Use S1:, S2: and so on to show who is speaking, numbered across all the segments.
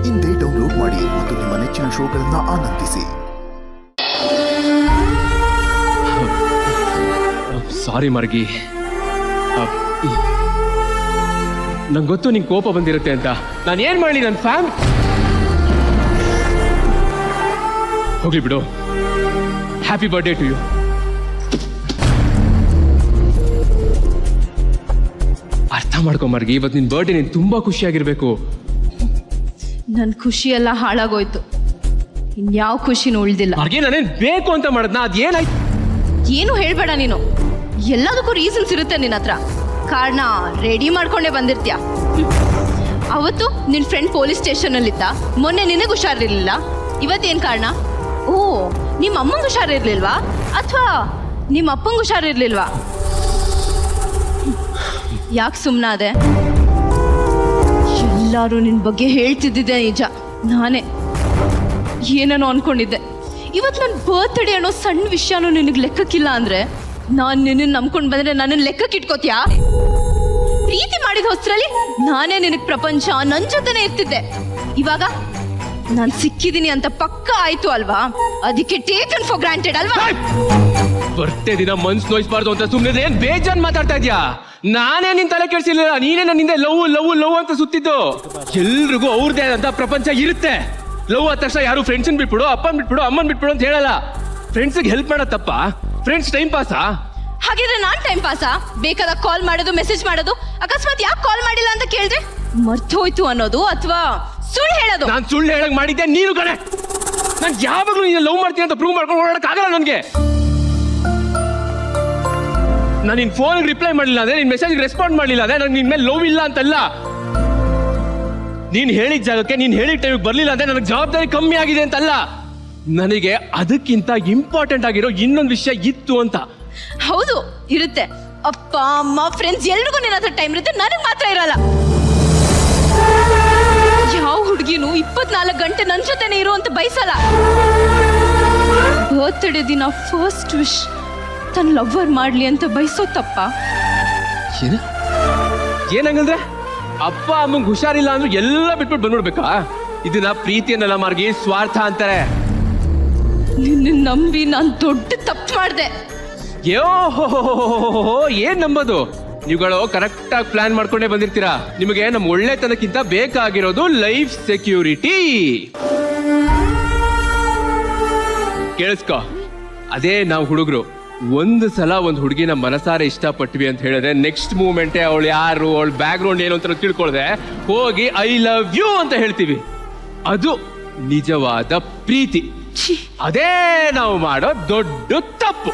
S1: ಇಂದೇ ಡೌನ್ಲೋಡ್ ಮಾಡಿ ಮತ್ತು ನಿಮ್ಮ ನೆಚ್ಚಿನ ಶೋಗಳನ್ನು ಆನಂದಿಸಿ.
S2: ಸಾರಿ ಮಾರ್ಗಿ, ನಂಗೆ ಗೊತ್ತು ನಿಂಗೆ ಕೋಪ ಬಂದಿರುತ್ತೆ ಅಂತ. ನಾನು ಏನ್ ಮಾಡಲಿ? ನನ್ನ ಫ್ಯಾಮ್ ಹೋಗ್ಲಿ ಬಿಡು. Happy birthday to you. ಅರ್ಥ ಮಾಡ್ಕೊ ಮಾರ್ಗಿ, ಇವತ್ತು ನಿನ್ ಬರ್ಡೇ. ನೀನು ತುಂಬಾ ಖುಷಿಯಾಗಿರ್ಬೇಕು.
S3: ನನ್ನ ಖುಷಿ ಎಲ್ಲ ಹಾಳಾಗೋಯ್ತು. ಇನ್ಯಾವ ಖುಷಿನೂ ಉಳ್ದಿಲ್ಲ.
S2: ಮಾರ್ಗಿ, ನಾನೇನ್ ಬೇಕು ಅಂತ ಮಾಡದ್ನ? ಅದೇನಾಯ್ತು?
S3: ಏನು ಹೇಳ್ಬೇಡ ನೀನು. ಎಲ್ಲದಕ್ಕೂ ರೀಸನ್ಸ್ ಇರುತ್ತೆ ನಿನ್ನ ಹತ್ರ. ಕಾರಣ ರೆಡಿ ಮಾಡ್ಕೊಂಡೇ ಬಂದಿರ್ತೀಯ. ಅವತ್ತು ನಿನ್ನ ಫ್ರೆಂಡ್ ಪೊಲೀಸ್ ಸ್ಟೇಷನಲ್ಲಿದ್ದ. ಮೊನ್ನೆ ನಿನಗೆ ಹುಷಾರಿರ್ಲಿಲ್ಲ. ಇವತ್ತೇನು ಕಾರಣ? ಓ, ನಿಮ್ಮ ಅಮ್ಮಂಗೆ ಹುಷಾರಿರ್ಲಿಲ್ವಾ ಅಥವಾ ನಿಮ್ಮ ಅಪ್ಪಂಗೆ ಹುಷಾರಿರ್ಲಿಲ್ವಾ? ಯಾಕೆ ಸುಮ್ಮನಾದೆ? ಎಲ್ಲರೂ ನಿನ್ನ ಬಗ್ಗೆ ಹೇಳ್ತಿದ್ದಿದ್ದೆ ನಿಜ. ನಾನೇ ಏನೇನೋ ಅನ್ಕೊಂಡಿದ್ದೆ. ಇವತ್ತು ನನ್ನ ಬರ್ತ್ಡೇ ಅನ್ನೋ ಸಣ್ಣ ವಿಷಯನೂ ನಿನಗೆ ಲೆಕ್ಕಕ್ಕಿಲ್ಲ ಅಂದರೆ ನಾನು ನಿನ್ನನ್ನು ನಂಬ್ಕೊಂಡು ಬಂದರೆ ನನ್ನನ್ನು ಲೆಕ್ಕಕ್ಕೆ ಇಟ್ಕೋತೀಯಾ? ಪ್ರೀತಿ ಮಾಡಿದ ಹೊಸರಲ್ಲಿ ನಾನೇ ನಿನಗೆ ಪ್ರಪಂಚ, ನನ್ನ ಜೊತೆನೇ ಇರ್ತಿದ್ದೆ. ಇವಾಗ ನಾನು ಸಿಕ್ಕಿದ್ದೀನಿ ಅಂತ ಪಕ್ಕ ಆಯ್ತು ಅಲ್ವಾ? ಅದಕ್ಕೆ ಟೇಕನ್ ಫಾರ್ ಗ್ರಾಂಟೆಡ್ ಅಲ್ವಾ?
S2: ಬರ್ತೆ ದಿನ ಮನ್ಸು ನೋಯಿಸ್ಬಾರ್ದು ಅಂತ ಸುಮ್ಮನೆ ಏನ್ ಬೇಜಾನ್ ಮಾತಾಡ್ತಾ ಇದ್ಯಾ? ನಾನೇ ನಿನ್ ತಲೆ ಕೆಡ್ಸಿರ್ಲಿಲ್ಲ. ನೀನೇ ನನ್ನಿಂದ ಲವ್ ಲವ್ ಲವ್ ಅಂತ ಸುತ್ತಿದ್ದು. ಎಲ್ರಿಗೂ ಅವ್ರದೇ ಆದಂತ ಪ್ರಪಂಚ ಇರುತ್ತೆ. ಲವ್ ಆದ ತಕ್ಷಣ ಯಾರು ಫ್ರೆಂಡ್ಸನ್ ಬಿಟ್ಬಿಡು, ಅಪ್ಪನ್ ಬಿಟ್ಬಿಡು, ಅಮ್ಮನ್ ಬಿಟ್ಬಿಡು ಅಂತ ಹೇಳಲ್ಲ. ಫ್ರೆಂಡ್ಸ್ಗೆ ಹೆಲ್ಪ್ ಮಾಡೋ ತಪ್ಪ? ಫ್ರೆಂಡ್ಸ್ ಟೈಮ್ ಪಾಸಾ?
S3: ಹಾಗಿದ್ರೆ ನಾನ್ ಟೈಮ್ ಪಾಸಾ? ಬೇಕಾದಾಗ ಕಾಲ್ ಮಾಡೋದು, ಮೆಸೇಜ್ ಮಾಡೋದು. ಅಕಸ್ಮಾತ್ ಯಾಕೆ ಕಾಲ್ ಮಾಡಿಲ್ಲ ಅಂತ ಕೇಳಿದ್ರೆ ಮರ್ತೋಯ್ತು ಅನ್ನೋದು ಅಥವಾ ಸುಳ್ಳು ಹೇಳೋದು?
S2: ನಾನ್ ಸುಳ್ಳು ಹೇಳಕ್ ಮಾಡಿದ್ದೆ ನೀನು ಕಣೆ. ನಾನ್ ಯಾವಾಗ್ಲೂ ನೀನು ಲವ್ ಮಾಡ್ತೀನಿ ಅಂತ ಪ್ರೂವ್ ಮಾಡ್ಕೊಂಡು ಓಡಾಡಕ್ ಆಗಲ್ಲ ನನ್ಗೆ. ನಾನು ನಿನ್ ಫೋನ್ ರಿಪ್ಲೈ ಮಾಡಲಿಲ್ಲ ಅಂದ್ರೆ, ನಿನ್ ಮೆಸೇಜ್ ರೆಸ್ಪಾಂಡ್ ಮಾಡಲಿಲ್ಲ ಅಂದ್ರೆ ನನಗೆ ನಿನ್ ಮೇಲೆ ಲವ್ ಇಲ್ಲ ಅಂತಲ್ಲ. ನೀನ್ ಹೇಳಿದ ಜಾಗಕ್ಕೆ ನೀನ್ ಹೇಳಿದ ಟೈಮಿಗೆ ಬರ್ಲಿಲ್ಲ ಅಂದ್ರೆ ನನಗೆ ಜವಾಬ್ದಾರಿ ಕಮ್ಮಿ ಆಗಿದೆ ಅಂತಲ್ಲ. ನನಗೆ ಅದಕ್ಕಿಂತ ಇಂಪಾರ್ಟೆಂಟ್ ಆಗಿರೋ ಇನ್ನೊಂದು ವಿಷಯ ಇತ್ತು ಅಂತ.
S3: ಹೌದು, ಇರುತ್ತೆ. ಅಪ್ಪ ಅಮ್ಮ ಫ್ರೆಂಡ್ಸ್ ಎಲ್ರಿಗೂ ನಿನ್ನ ಹತ್ರ ಟೈಮ್ ಇರುತ್ತೆ, ನನಗೆ ಮಾತ್ರ ಇರಲ್ಲ. ಯಾವ ಹುಡುಗಿನೂ 24 ಗಂಟೆ ನನ್ನ ಜೊತೆನೇ ಇರು ಅಂತ ಬಯಸಲ್ಲ. ಬರ್ತ್ಡೇ ದಿನ ಫಸ್ಟ್ ವಿಶ್ ತನ್ನ ಲವ್ವರ್ ಮಾಡ್ಲಿ ಅಂತ ಬಯಸೋ ತಪ್ಪ?
S2: ಏನಂಗಂದ್ರೆ ಅಪ್ಪ ಅಮ್ಮಂಗೆ ಹುಷಾರಿಲ್ಲ ಅಂದ್ರೆ ಎಲ್ಲ ಬಿಟ್ಬಿಟ್ಟು ಬಂದ್ಬಿಡ್ಬೇಕಾ? ಇದನ್ನ ಪ್ರೀತಿಯನ್ನೆಲ್ಲ ಮಾರ್ಗಿ ಸ್ವಾರ್ಥ ಅಂತಾರೆ.
S3: ನಿನ್ನ ನಂಬಿ ನಾನು ದೊಡ್ಡ ತಪ್ಪು ಮಾಡಿದೆ.
S2: ಏನ್ ನಂಬೋದು? ನೀವುಗಳು ಕರೆಕ್ಟ್ ಆಗಿ ಪ್ಲಾನ್ ಮಾಡ್ಕೊಂಡೇ ಬಂದಿರ್ತೀರಾ. ನಿಮಗೆ ನಮ್ಮ ಒಳ್ಳೆತನಕ್ಕಿಂತ ಬೇಕಾಗಿರೋದು ಲೈಫ್ ಸೆಕ್ಯೂರಿಟಿ. ಕೇಳಿಸ್ಕೊ, ಅದೇ ನಾವು ಹುಡುಗರು ಒಂದು ಸಲ ಒಂದು ಹುಡುಗಿನ ಮನಸಾರೆ ಇಷ್ಟಪಟ್ವಿ ಅಂತ ಹೇಳಿದ್ರೆ ನೆಕ್ಸ್ಟ್ ಮೂಮೆಂಟೇ ಅವಳು ಯಾರು, ಅವಳ ಬ್ಯಾಕ್ ಗ್ರೌಂಡ್ ಏನು ಅಂತ ತಿಳ್ಕೊಳ್ದೆ ಹೋಗಿ ಐ ಲವ್ ಯು ಅಂತ ಹೇಳ್ತೀವಿ. ಅದು ನಿಜವಾದ ಪ್ರೀತಿ. ಅದೇ ನಾವು ಮಾಡೋ ದೊಡ್ಡ ತಪ್ಪು.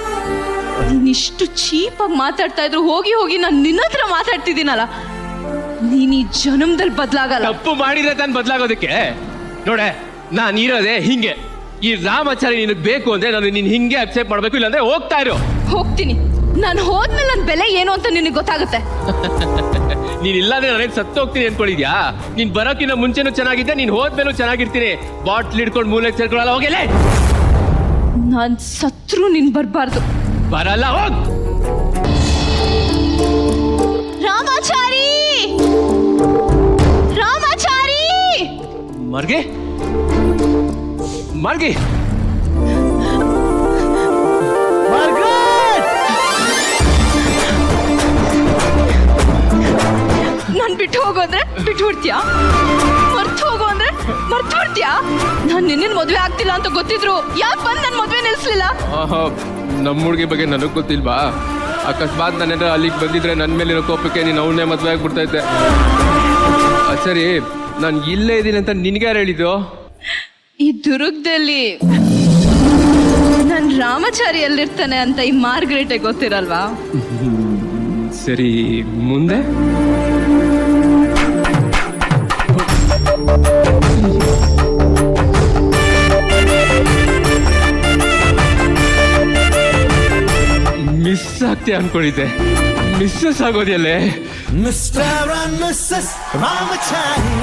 S3: ನೀನಿಷ್ಟು ಚೀಪಾಗಿ ಮಾತಾಡ್ತಾ ಇದ್ರು ಹೋಗಿ ಹೋಗಿ ನಾನು ನಿನ್ನ ಹತ್ರ ಮಾತಾಡ್ತಿದ್ದೀನಲ್ಲ. ನೀನ್ ಈ ಜನ್ಮದಲ್ಲಿ ಬದಲಾಗಲ್ಲ.
S2: ತಪ್ಪು ಮಾಡಿದ್ರೆ ತಾನು ಬದಲಾಗೋದಕ್ಕೆ? ನೋಡೆ, ನಾನು ಇರೋದೇ ಹಿಂಗೆ. ಈ ರಾಮಾಚಾರಿ ನಿನಗೆ ಬೇಕು ಅಂದ್ರೆ ನಾನು ನಿನ್ ಹಿಂಗೆ ಅಕ್ಸೆಪ್ಟ್ ಮಾಡ್ಬೇಕು, ಇಲ್ಲಾಂದ್ರೆ ಹೋಗ್ತಾ ಇರೋ.
S3: ಹೋಗ್ತೀನಿ. ನಾನು ಹೋದ್ಮೇಲೆ ನನ್ನ ಬೆಲೆ ಏನು ಅಂತ ನಿನಗೆ ಗೊತ್ತಾಗುತ್ತೆ.
S2: ನೀನ್ ಇಲ್ಲಾಂದ್ರೆ ನನಗೆ ಸತ್ತೋಗ್ತೀನಿ ಅನ್ಕೊಂಡಿದ್ಯಾ? ನೀನ್ ಬರೋಕಿನ್ನ ಮುಂಚೆನೂ ಚೆನ್ನಾಗಿದ್ದೆ, ನೀನ್ ಹೋದ್ಮೇಲೂ ಚೆನ್ನಾಗಿರ್ತೀನಿ. ಬಾಟ್ಲ್ ಹಿಡ್ಕೊಂಡು ಮೂಲೆಗೆ ಸೇರ್ಕೊಳ್ಳಲ್ಲ. ಹೋಗಿಲ್ಲ.
S3: ನಾನ್ ಸತ್ರು ನೀನ್ ಬರ್ಬಾರ್ದು.
S2: ಬರಲ್ಲ, ಹೋಗ್.
S3: ರಾಮಾಚಾರಿ, ರಾಮಾಚಾರಿ.
S2: ಮರ್ಗೆ ಮರ್ಗೆ
S3: ನಾನ್ ಬಿಟ್ಟು ಹೋಗೋದ್ರೆ ಬಿಟ್ಟು ಬಿಡ್ತೀಯಾ? ಮರ್ತು ಹೋಗೋ ಅಂದ್ರೆ ಮರ್ತು ಬಿಡ್ತೀಯಾ? ನಾನ್ ನಿನ್ನ ಮದ್ವೆ ಆಗ್ತಿಲ್ಲ ಅಂತ ಗೊತ್ತಿದ್ರು ಯಾಕೆ ಬಂದ್ ನನ್ ಮದ್ವೆ ನಿಲ್ಸ್ಲಿಲ್ಲ?
S2: ನಮ್ಮ ಹುಡುಗಿ ಬಗ್ಗೆ ನನಗ್ ಗೊತ್ತಿಲ್ವಾ? ಅಕಸ್ಮಾತ್ ನಾನೇನಾರ ಅಲ್ಲಿಗೆ ಬಂದಿದ್ರೆ ನನ್ನ ಮೇಲಿರೋ ಕೋಪಕ್ಕೆ ನೀನು ಅವನ್ನೇ ಮದ್ವೆ ಆಗ್ಬಿಡ್ತಾ ಇದ್ದೆ. ಸರಿ, ನಾನು ಇಲ್ಲೇ ಇದ್ದೀನಿ ಅಂತ ನಿನ್ಗೆ ಯಾರು ಹೇಳಿದ್ದು?
S3: ಈ ದುರ್ಗದಲ್ಲಿ ನನ್ ರಾಮಾಚಾರಿ ಎಲ್ಲಿರ್ತಾನೆ ಅಂತ ಈ ಮಾರ್ಗರೇಟೆ ಗೊತ್ತಿರಲ್ವಾ?
S2: ಸರಿ, ಮುಂದೆ ಮಿಸ್ ಆಗ್ತೀಯ ಅನ್ಕೊಂಡಿದ್ದೆ. ಮಿಸ್ಸಸ್ ಆಗೋದಿಲ್ಲೇ.
S4: Mr and Mrs Ramachari,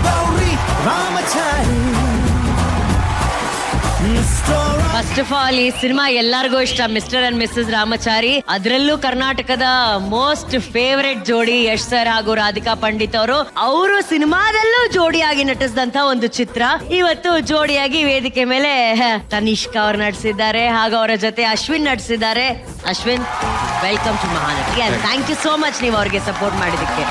S4: Gauri Ramachari.
S5: First of all ಈ ಸಿನಿಮಾ ಎಲ್ಲರಿಗೂ ಇಷ್ಟ, ಮಿಸ್ಟರ್ ಅಂಡ್ ಮಿಸಸ್ ರಾಮಚಾರಿ. ಅದರಲ್ಲೂ ಕರ್ನಾಟಕದ ಮೋಸ್ಟ್ ಫೇವರೆಟ್ ಜೋಡಿ ಯಶ್ ಸರ್ ಹಾಗೂ ರಾಧಿಕಾ ಪಂಡಿತ್ ಅವರು ಸಿನಿಮಾದಲ್ಲೂ ಜೋಡಿಯಾಗಿ ನಟಿಸಿದಂತ ಒಂದು ಚಿತ್ರ. ಇವತ್ತು ಜೋಡಿಯಾಗಿ ವೇದಿಕೆ ಮೇಲೆ ತನಿಷ್ಕಾ ಅವರು ನಟಿಸಿದ್ದಾರೆ ಹಾಗೂ ಅವರ ಜೊತೆ ಅಶ್ವಿನ್ ನಟಿಸಿದ್ದಾರೆ. Ashwin, welcome to Mahanati and thank you so much ನೀವು ಅವ್ರಿಗೆ ಸಪೋರ್ಟ್ ಮಾಡಿದಕ್ಕೆ.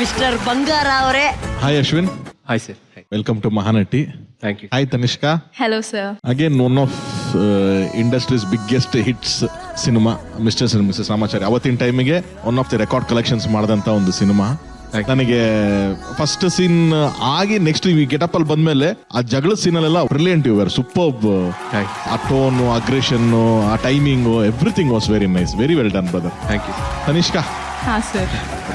S5: ಮಿಸ್ಟರ್ ಬಂಗಾರ ಅವರೇ.
S6: Hi Ashwin.
S2: Hi sir.
S6: Welcome to Mahanati.
S2: Thank you.
S6: Hi Tanishka.
S3: Hello sir.
S6: Again one of industry's biggest hits cinema misters and Mrs Ramachari. ಅವತ್ತಿನ ಟೈಮಿಗೆ one of the record collections ಮಾಡಿದಂತ ಒಂದು cinema. ನನಗೆ first scene ಆಗಿ ನೆಕ್ಸ್ಟ್ ಈ getup ಅಲ್ಲಿ ಬಂದ್ಮೇಲೆ ಆ ಜಗಳ ಸೀನ್ ಅಲ್ಲೆಲ್ಲ ಬ್ರಿಲಿಯಂಟ್. You R superb. ಆ ಟೋನ್, ಅಗ್ರೆಷನ್, ಆ timing, everything was very nice. Very well done brother.
S2: Thank you.
S6: Tanishka.
S3: ಹಾ ಸರ್.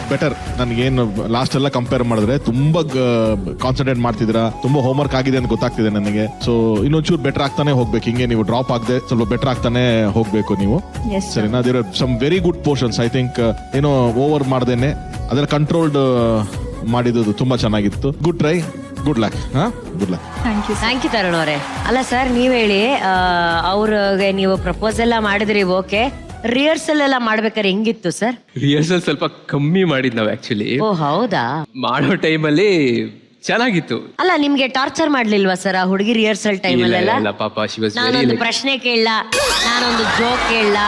S6: ಬೆಟರ್. ನನಗೇನು ಲಾಸ್ಟ್ ಎಲ್ಲ ಕಂಪೇರ್ ಮಾಡಿದ್ರೆ ತುಂಬಾ ಕಾನ್ಸಂಟ್ರೇಟ್ ಮಾಡ್ತಿದ್ದೀರಾ, ತುಂಬಾ ಹೋಮ್ವರ್ಕ್ ಆಗಿದೆ ಅಂತ ಗೊತ್ತಾಗ್ತಿದೆ ನನಗೆ. ಸೊ ಇನ್ನೊಂಚೂರು ಬೆಟರ್ ಆಗ್ತಾನೆ ಹೋಗ್ಬೇಕು. ಹಿಂಗೆ ನೀವು ಡ್ರಾಪ್ ಆಗದೆ ಸ್ವಲ್ಪ ಬೆಟರ್ ಆಗ್ತಾನೆ ಹೋಗ್ಬೇಕು ನೀವು. ಸರಿನಾ? There are some very good portions. I think ಏನೋ ಓವರ್ ಮಾಡ್ದೇನೆ ಅದೆಲ್ಲ ಕಂಟ್ರೋಲ್ಡ್ ಮಾಡಿದ್ದು ತುಂಬಾ ಚೆನ್ನಾಗಿತ್ತು. Good try, good luck. Good luck.
S5: Thank you Tarun ಅವರೇ. ಅಲ್ಲ ಸರ್, ನೀವ್ ಹೇಳಿ, ಅವ್ರಿಗೆ ನೀವು ಪ್ರಪೋಸ್ ಎಲ್ಲ ಮಾಡಿದ್ರಿ, ಓಕೆ. ರಿಹರ್ಸಲ್ ಎಲ್ಲ ಮಾಡ್ಬೇಕಾದ್ರೆ ಹೆಂಗಿತ್ತು ಸರ್?
S2: ರಿಹರ್ಸಲ್ ಸ್ವಲ್ಪ ಕಮ್ಮಿ ಮಾಡಿದ್ ನಾವು ಆಕ್ಚುಲಿ.
S5: ಓ ಹೌದಾ?
S2: ಮಾಡೋ ಟೈಮಲ್ಲಿ ಚೆನ್ನಾಗಿತ್ತು.
S5: ಅಲ್ಲ, ನಿಮ್ಗೆ ಟಾರ್ಚರ್ ಮಾಡ್ಲಿಲ್ವಾ ಸರ್ ಆ ಹುಡುಗಿ ರಿಹರ್ಸಲ್ ಟೈಮ್ ಅಲ್ಲೆಲ್ಲ?
S2: ಇಲ್ಲ ಪಾಪ, she was very
S5: ನಾನೊಂದು
S2: like-
S5: ಪ್ರಶ್ನೆ ಕೇಳಲ್ಲ, ನಾನೊಂದು ಜೋಕ್ ಕೇಳಲ್ಲ,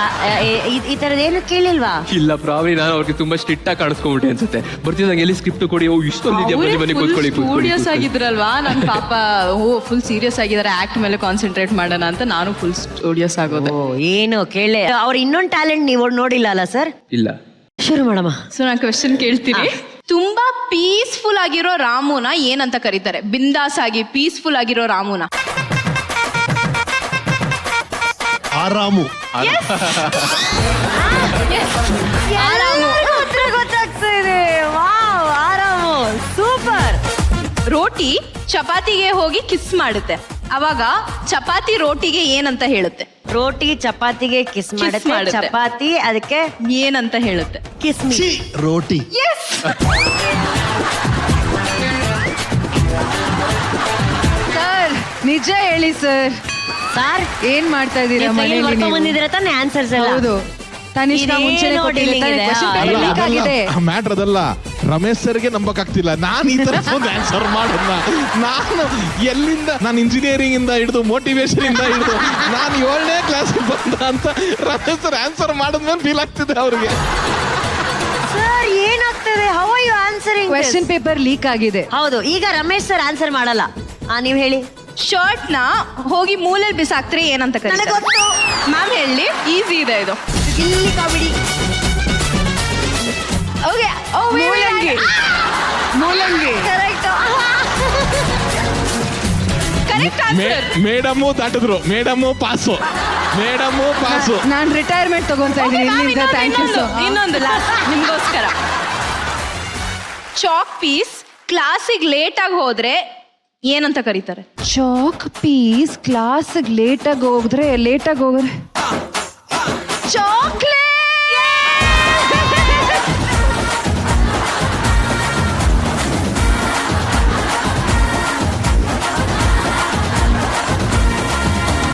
S5: ಈ ತರದ್ ಏನು ಕೇಳಿಲ್ವಾ?
S2: ಇಲ್ಲ, ಪ್ರಾಬ್ಲಿ ನಾನು ಅವ್ರಿಗೆ ತುಂಬಾ ಸ್ಟ್ರಿಕ್ಟ್ ಆಗಿ ಕಾಣಿಸ್ಕೊಂಡ್ಬಿಟ್ಟೆ ಅನ್ಸುತ್ತೆ. ಬರ್ತಿದ್ದಂಗೆ ಎಲ್ಲಿ ಸ್ಕ್ರಿಪ್ಟ್ ಕೊಡಿ, ಓ ಇಷ್ಟೊಂದಿದೆಯಾ, ಬನ್ನಿ ಬನ್ನಿ ಕೂತ್ಕೊಳ್ಳಿ
S3: ಸ್ಟೂಡಿಯೋಸ್ ಆಗಿದ್ರಲ್ವಾ, ನನ್ ಪಾಪ ಫುಲ್ ಸೀರಿಯಸ್ ಆಗಿದ್ದಾರೆ, ಆಕ್ಟ್ ಮೇಲೆ ಕಾನ್ಸಂಟ್ರೇಟ್ ಮಾಡೋಣ ಅಂತ ನಾನು ಫುಲ್ ಸ್ಟೂಡಿಯೋಸ್ ಆಗೋದೆ.
S5: ಓ ಏನು ಕೇಳಿ, ಅವ್ರ ಇನ್ನೊಂದು ಟ್ಯಾಲೆಂಟ್ ನೀವು ನೋಡಿಲ್ಲ ಅಲ್ಲ ಸರ್?
S2: ಇಲ್ಲ.
S5: ಶುರು ಮಾಡಮ್ಮ.
S3: ಸೊ ನಾನು ಕ್ವೆಶ್ಚನ್ ಕೇಳ್ತೀನಿ. ತುಂಬಾ ಪೀಸ್ಫುಲ್ ಆಗಿರೋ ರಾಮುನ ಏನಂತ ಕರೀತಾರೆ? ಬಿಂದಾಸ್ ಆಗಿ ಪೀಸ್ಫುಲ್ ಆಗಿರೋ ರಾಮುನ.
S4: ಆರಾಮು.
S5: ಉತ್ತರ ಗೊತ್ತಾಗ್ತಾ ಇದೆ. ವಾವ್, ಆರಾಮು, ಸೂಪರ್.
S3: ರೋಟಿ ಚಪಾತಿಗೆ ಹೋಗಿ ಕಿಸ್ ಮಾಡುತ್ತೆ, ಅವಾಗ ಚಪಾತಿ ರೋಟಿಗೆ ಏನಂತ ಹೇಳುತ್ತೆ?
S5: ರೋಟಿ ಚಪಾತಿಗೆ ಕಿಸ್ ಮಾಡುತ್ತೆ,
S3: ಮಾಡುತ್ತೆ.
S5: ಚಪಾತಿ ಅದಕ್ಕೆ
S3: ಏನಂತ ಹೇಳುತ್ತೆ?
S5: Kiss me.
S4: ಛೀ, ರೋಟಿ.
S7: ಸರ್ ನಿಜ ಹೇಳಿ ಸರ್,
S5: ಸರ್
S7: ಏನ್ ಮಾಡ್ತಾ ಇದ್ದೀರಾ ಮನೇಲಿ ನೀವು?
S5: ಬಂದಿದ್ದೀರ ತಾನೆ ಆನ್ಸರ್ಸ್ ಎಲ್ಲ?
S7: ಹೌದು, ತನಿಷ್ಕಾ
S5: ಇದೇನೋ
S7: ಮುಂಚೆನೆ ಕೊಟ್ಟಿಲ್ಲ
S5: dealing
S7: ತಾನೆ,
S5: ಇದೆ.
S7: question paper
S5: ಅಲ್ಲ,
S7: leak ಆಗಿದೆ.
S6: ಮ್ಯಾಟ್ರ್ ಅದಲ್ಲ. ರಮೇಶ್ ಸರ್ಗೆ ನಂಬಕ್ಕಾಗ್ತಿಲ್ಲ ನಾನು ಈ ತರ ಒಂದು ಆನ್ಸರ್ ಮಾಡೋಣ. ನಾನು ಎಲ್ಲಿಂದ, ನಾನು ಇಂಜಿನಿಯರಿಂಗ್ ಇಂದ ಹಿಡಿದು ಮೋಟಿವೇಶನ್ ಇಂದ ಹಿಡಿದು ನಾನು 7ನೇ ಕ್ಲಾಸ್ ಬಂದ ಅಂತ ರಮೇಶ್ ಸರ್ ಆನ್ಸರ್ ಮಾಡಿದ್ಮೇಲೆ ಫೀಲ್ ಆಗ್ತಿದೆ ಅವ್ರಿಗೆ.
S5: ಸರ್ ಏನಾಗ್ತದೆ? How are you answering?
S7: Question paper leak ಆಗಿದೆ.
S5: ಹೌದು, ಈಗ ರಮೇಶ್ ಸರ್ ಆನ್ಸರ್ ಮಾಡಲ್ಲ. ನೀವ್ ಹೇಳಿ.
S3: ಶರ್ಟ್ ನ ಹೋಗಿ ಮೂಲೆಯಲ್ಲಿ ಬಿಸಾಕ್ತ್ರೆ ಏನಂತ ಕರೀತಾರೆ?
S5: ನನಗೆ ಗೊತ್ತು.
S3: ಮ್ಯಾಮ್ ಹೇಳಿ, ಈಸಿ ಇದೆ ಇದು.
S5: ಇಲ್ಲಿ ಕಾಮಿಡಿ.
S3: ಓಕೆ,
S7: ಮೂಲಂಗಿ. ಮೂಲಂಗಿ.
S3: Correct answer.
S6: ಮೇಡಮು ದಾಟಿದ್ರು, ಮೇಡಮು ಪಾಸು, ಮೇಡಮು ಪಾಸು.
S7: ನಾನ್ ರಿಟೈರ್ಮೆಂಟ್ ತಗೊಂತಾ ಇದ್ದೀನಿ ಇಲ್ಲಿಂದ. Thank you sir.
S3: ಇನ್ನೊಂದು ಲಾಸ್ಟ್ ನಿಮ್ಗೋಸ್ಕರ. ಚಾಕ್ ಪೀಸ್ ಕ್ಲಾಸಿಗೆ ಲೇಟ್ ಆಗಿ ಹೋದ್ರೆ ಏನಂತ ಕರೀತಾರೆ?
S7: ಚಾಕ್ ಪೀಸ್ ಕ್ಲಾಸ್ ಲೇಟ್ ಆಗಿ ಹೋದ್ರೆ
S3: ಚಾಕ್ಲೇಟ್.